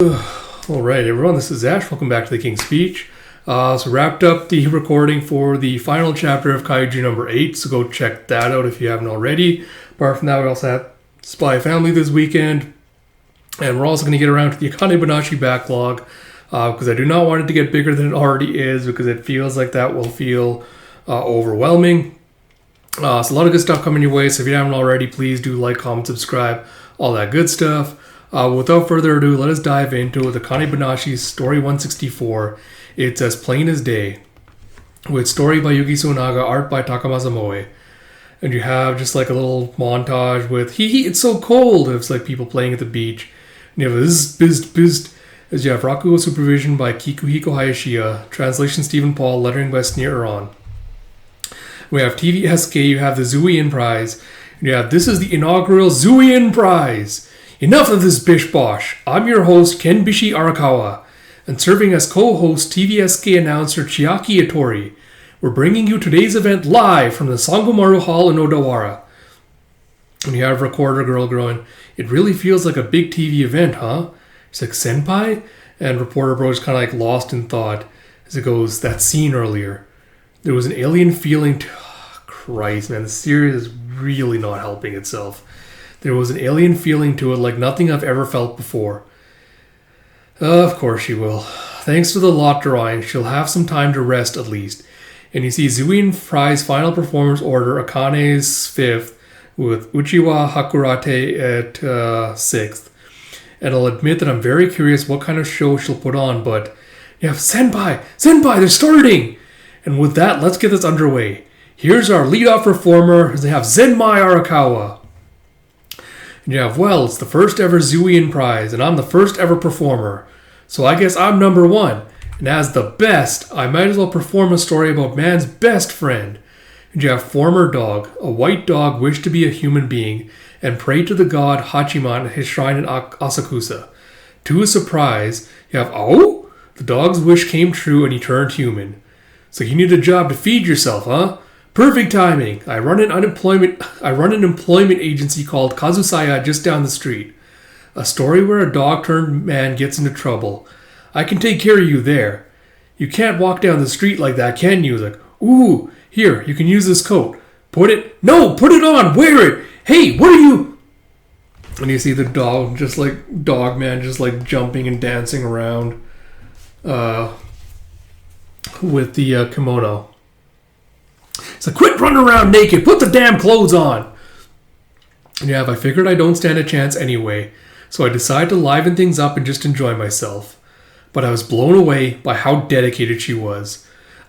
Alright everyone, this is Ash. Welcome back to the King's Speech. So wrapped up the recording for the final chapter of Kaiju number 8, so go check that out if you haven't already. Apart from that, we also have Spy Family this weekend, and we're also going to get around to the Akane-Banashi backlog, because I do not want it to get bigger than it already is, because it feels like that will feel overwhelming. So a lot of good stuff coming your way, so if you haven't already, please do like, comment, subscribe, all that good stuff. Without further ado, let us dive into Akane-Banashi's Story 164. It's as plain as day, with story by Yuki Tsunaga, art by Takamasa Moe. And you have just like a little montage with hee it's so cold. It's like people playing at the beach. And you have this as you have Rakugo supervision by Kikuhiko Hayashiya, translation Stephen Paul, lettering by Sneer Iran. We have TV SK, you have the Zuian Prize, and you have this is the inaugural Zuian Prize. Enough of this bish-bosh. I'm your host, Ken Bishi Arakawa, and serving as co-host TVSK announcer Chiaki Ittori. We're bringing you today's event live from the Sangomaru Hall in Odawara. And you have Recorder Girl going, it really feels like a big TV event, huh? She's like, Senpai? And Reporter Bro is kind of like lost in thought as it goes, that scene earlier. There was an alien feeling to... Oh, Christ, man, the series is really not helping itself. There was an alien feeling to it like nothing I've ever felt before. Of course she will. Thanks to the lot drawing, she'll have some time to rest at least. And you see Zuian Prize final performance order, Akane's 5th, with Uchiwa Hakurate at 6th. And I'll admit that I'm very curious what kind of show she'll put on, but you have Senpai, they're starting! And with that, let's get this underway. Here's our lead-off performer, they have Zenmai Arakawa. And you have, well, it's the first ever Zuian Prize, and I'm the first ever performer. So I guess I'm number one. And as the best, I might as well perform a story about man's best friend. And you have former dog, a white dog wished to be a human being, and prayed to the god Hachiman at his shrine in Asakusa. To his surprise, you have, oh? The dog's wish came true and he turned human. So you need a job to feed yourself, huh? Perfect timing. I run an employment agency called Kazusaya just down the street. A story where a dog turned man gets into trouble. I can take care of you there. You can't walk down the street like that, can you? Like, ooh, here, you can use this coat. Put it on, wear it. Hey, what are you? And you see the dog, just like dog man, just like jumping and dancing around with the kimono. So quit running around naked. Put the damn clothes on. Yeah, I figured I don't stand a chance anyway. So I decided to liven things up and just enjoy myself. But I was blown away by how dedicated she was.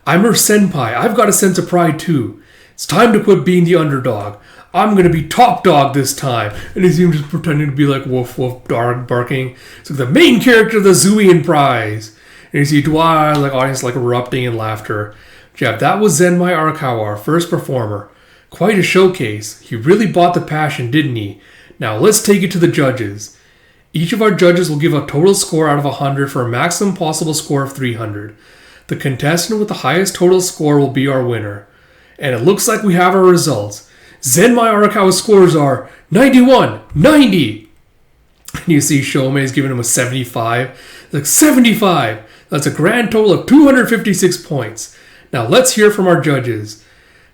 I'm her senpai. I've got a sense of pride too. It's time to quit being the underdog. I'm going to be top dog this time. And you see him just pretending to be like woof woof dog barking. It's like the main character of the Zuian Prize. And you see Dwyer, like audience like erupting in laughter. Jeff, that was Zenmai Arakawa, our first performer. Quite a showcase. He really bought the passion, didn't he? Now let's take it to the judges. Each of our judges will give a total score out of 100 for a maximum possible score of 300. The contestant with the highest total score will be our winner. And it looks like we have our results. Zenmai Arakawa's scores are 91, 90. And you see Shomei's giving him a 75. Like 75. That's a grand total of 256 points. Now let's hear from our judges.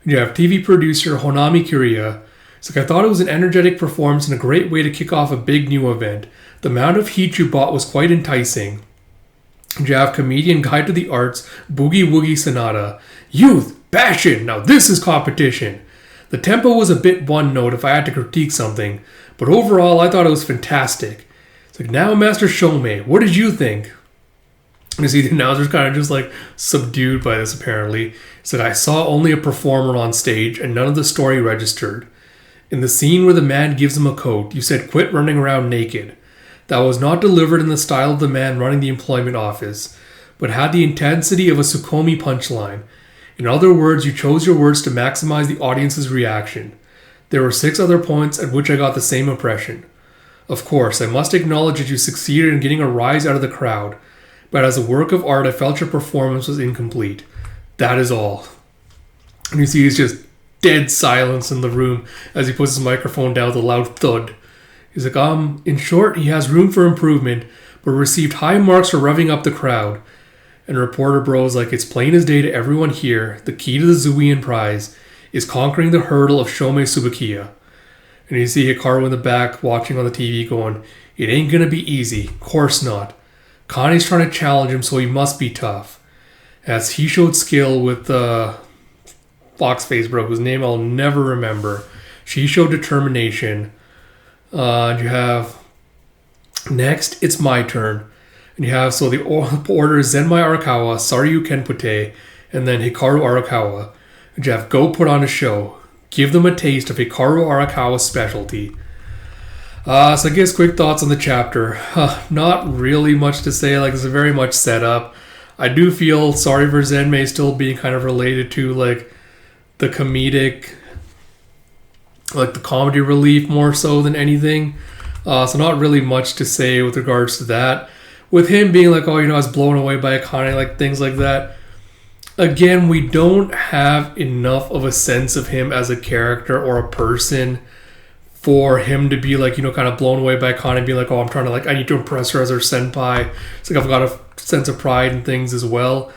You have TV producer Honami Kiriya. It's like I thought it was an energetic performance and a great way to kick off a big new event. The amount of heat you bought was quite enticing. You have comedian Guide to the Arts Boogie Woogie Sonata. Youth, passion, now this is competition. The tempo was a bit one note if I had to critique something, but overall I thought it was fantastic. It's like, now Master Shomei, what did you think? You see the announcer's kind of just like subdued by this apparently. He said, I saw only a performer on stage and none of the story registered. In the scene where the man gives him a coat, you said quit running around naked. That was not delivered in the style of the man running the employment office, but had the intensity of a Tsukomi punchline. In other words, you chose your words to maximize the audience's reaction. There were 6 other points at which I got the same impression. Of course, I must acknowledge that you succeeded in getting a rise out of the crowd. But as a work of art, I felt your performance was incomplete. That is all. And you see he's just dead silence in the room as he puts his microphone down with a loud thud. He's like, in short, he has room for improvement, but received high marks for revving up the crowd. And reporter bro's like, it's plain as day to everyone here. The key to the Zuian prize is conquering the hurdle of Shomei Subukiya. And you see Hikaru in the back watching on the TV going, it ain't gonna be easy. Course not. Kane's trying to challenge him, so he must be tough. As he showed skill with Foxface bro, whose name I'll never remember. She showed determination. And you have... Next, it's my turn. And you have, so the order is Zenmai Arakawa, Saryu Kenpute, and then Hikaru Arakawa. And you have go put on a show. Give them a taste of Hikaru Arakawa's specialty. So I guess quick thoughts on the chapter. Not really much to say, like it's very much set up. I do feel sorry for Zenmei still being kind of related to like the comedic, like the comedy relief more so than anything. So not really much to say with regards to that. With him being like, oh, you know, I was blown away by Akane, like things like that. Again, we don't have enough of a sense of him as a character or a person for him to be like, you know, kind of blown away by Akane and be like, oh, I'm trying to like, I need to impress her as her senpai. It's like I've got a sense of pride and things as well.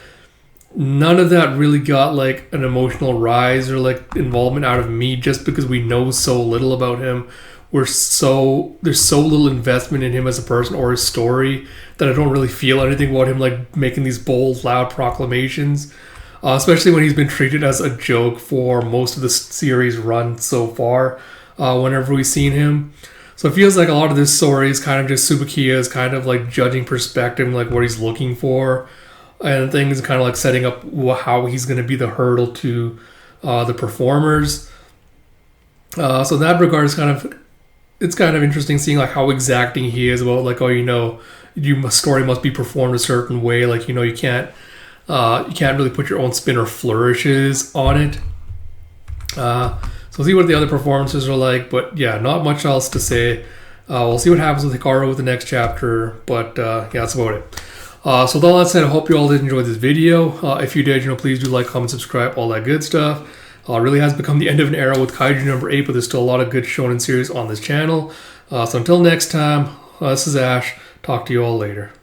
None of that really got like an emotional rise or like involvement out of me just because we know so little about him. There's so little investment in him as a person or his story that I don't really feel anything about him like making these bold, loud proclamations. Especially when he's been treated as a joke for most of the series run so far. Whenever we've seen him. So it feels like a lot of this story is kind of just Subukiya's kind of like judging perspective, like what he's looking for. And things kind of like setting up how he's going to be the hurdle to the performers. So in that regard, it's kind of interesting seeing like how exacting he is about like, oh, you know, story must be performed a certain way. Like, you know, you can't really put your own spin or flourishes on it. So we'll see what the other performances are like. But yeah, not much else to say. We'll see what happens with Hikaru with the next chapter. But yeah, that's about it. So with all that said, I hope you all did enjoy this video. If you did, you know, please do like, comment, subscribe, all that good stuff. It really has become the end of an era with Kaiju number 8, but there's still a lot of good shonen series on this channel. So until next time, this is Ash. Talk to you all later.